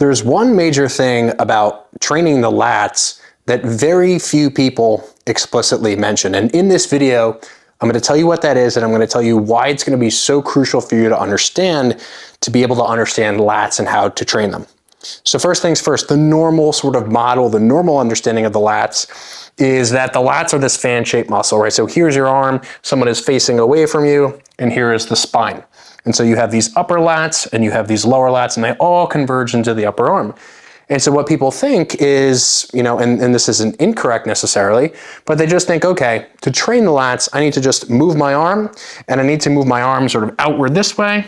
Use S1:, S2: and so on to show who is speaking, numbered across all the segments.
S1: There's one major thing about training the lats that very few people explicitly mention. And in this video, I'm going to tell you what that is, and I'm going to tell you why it's going to be so crucial for you to understand, to be able to understand lats and how to train them. So first things first, the normal sort of model, the normal understanding of the lats is that the lats are this fan-shaped muscle, right? So here's your arm, someone is facing away from you, and here is the spine. And so you have these upper lats and you have these lower lats, and they all converge into the upper arm. And so what people think is, and this isn't incorrect necessarily, but they just think, okay, to train the lats, I need to just move my arm, and I need to move my arm sort of outward this way,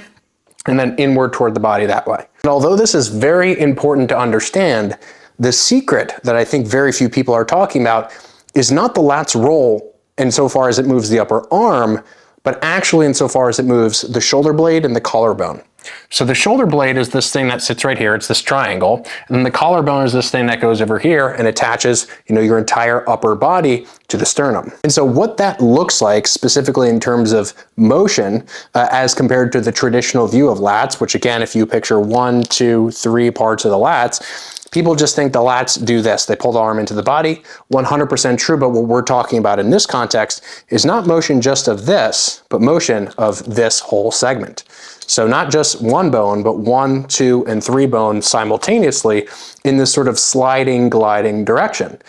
S1: and then inward toward the body that way. And although this is very important to understand, the secret that I think very few people are talking about is not the lat's role insofar as it moves the upper arm, but actually insofar as it moves the shoulder blade and the collarbone. So the shoulder blade is this thing that sits right here, it's this triangle, and then the collarbone is this thing that goes over here and attaches, your entire upper body to the sternum. And so what that looks like specifically in terms of motion, as compared to the traditional view of lats, which again, if you picture 1, 2, 3 parts of the lats, people just think the lats do this. They pull the arm into the body, 100% true, but what we're talking about in this context is not motion just of this, but motion of this whole segment. So not just one bone, but 1, 2, and 3 bones simultaneously in this sort of sliding, gliding direction.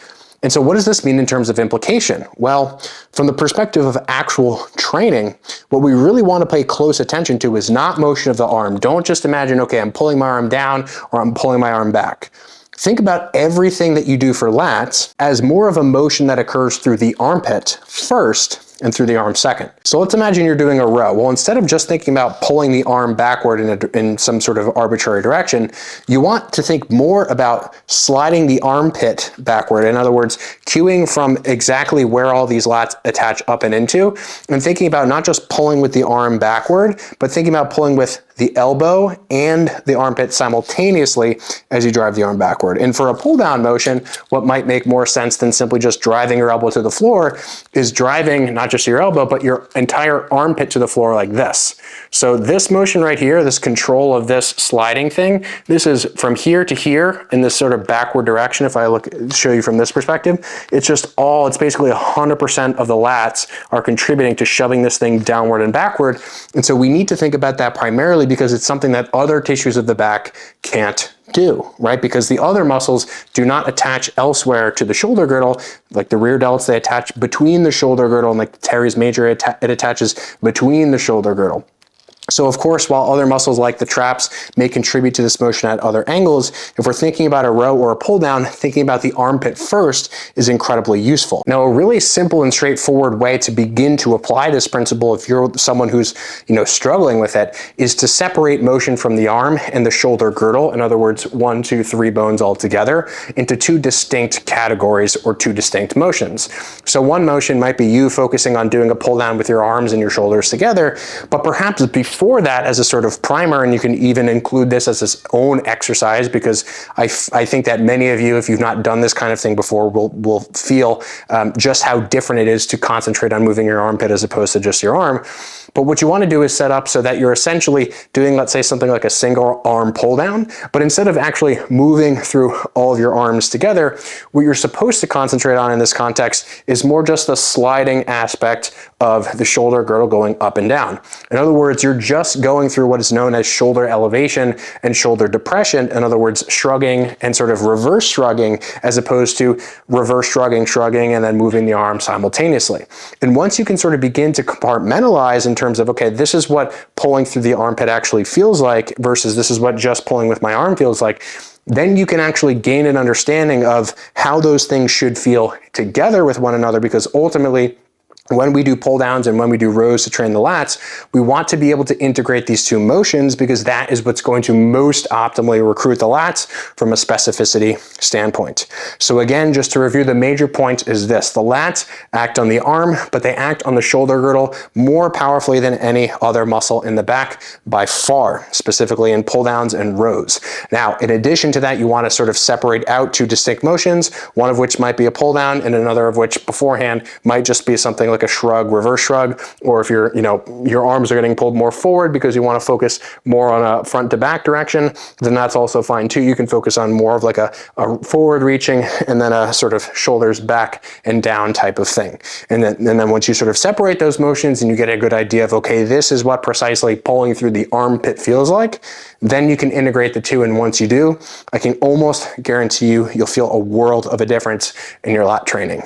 S1: And so what does this mean in terms of implication? Well, from the perspective of actual training, what we really want to pay close attention to is not motion of the arm. Don't just imagine, okay, I'm pulling my arm down or I'm pulling my arm back. Think about everything that you do for lats as more of a motion that occurs through the armpit first and through the arm second. So let's imagine you're doing a row. Well, instead of just thinking about pulling the arm backward in some sort of arbitrary direction, you want to think more about sliding the armpit backward. In other words, cueing from exactly where all these lats attach up and into, and thinking about not just pulling with the arm backward, but thinking about pulling with the elbow and the armpit simultaneously as you drive the arm backward. And for a pull down motion, what might make more sense than simply just driving your elbow to the floor is driving not just your elbow, but your entire armpit to the floor like this. So this motion right here, this control of this sliding thing, this is from here to here in this sort of backward direction. If I show you from this perspective, it's basically 100% of the lats are contributing to shoving this thing downward and backward. And so we need to think about that primarily because it's something that other tissues of the back can't do, right? Because the other muscles do not attach elsewhere to the shoulder girdle, like the rear delts, they attach between the shoulder girdle, and like the teres major, it attaches between the shoulder girdle. So of course, while other muscles like the traps may contribute to this motion at other angles, if we're thinking about a row or a pull down, thinking about the armpit first is incredibly useful. Now, a really simple and straightforward way to begin to apply this principle, if you're someone who's struggling with it, is to separate motion from the arm and the shoulder girdle. In other words, 1, 2, 3 bones all together into 2 distinct categories or 2 distinct motions. So one motion might be you focusing on doing a pull down with your arms and your shoulders together, but perhaps before that as a sort of primer, and you can even include this as its own exercise, because I think that many of you, if you've not done this kind of thing before, will feel just how different it is to concentrate on moving your armpit as opposed to just your arm. But what you want to do is set up so that you're essentially doing, let's say, something like a single arm pull down, but instead of actually moving through all of your arms together, what you're supposed to concentrate on in this context is more just the sliding aspect of the shoulder girdle going up and down. In other words, you're just going through what is known as shoulder elevation and shoulder depression. In other words, shrugging and sort of reverse shrugging, as opposed to reverse shrugging, and then moving the arm simultaneously. And once you can sort of begin to compartmentalize in terms of, okay, this is what pulling through the armpit actually feels like versus this is what just pulling with my arm feels like, then you can actually gain an understanding of how those things should feel together with one another, because ultimately, when we do pull downs and when we do rows to train the lats, we want to be able to integrate these 2 motions, because that is what's going to most optimally recruit the lats from a specificity standpoint. So again, just to review, the major point is this: the lats act on the arm, but they act on the shoulder girdle more powerfully than any other muscle in the back by far, specifically in pull downs and rows. Now, in addition to that, you want to sort of separate out 2 distinct motions, one of which might be a pull down and another of which beforehand might just be something like a shrug, reverse shrug, or if you're, your arms are getting pulled more forward because you want to focus more on a front to back direction, then that's also fine too. You can focus on more of like a forward reaching and then a sort of shoulders back and down type of thing. And then once you sort of separate those motions and you get a good idea of, okay, this is what precisely pulling through the armpit feels like, then you can integrate the two. And once you do, I can almost guarantee you'll feel a world of a difference in your lat training.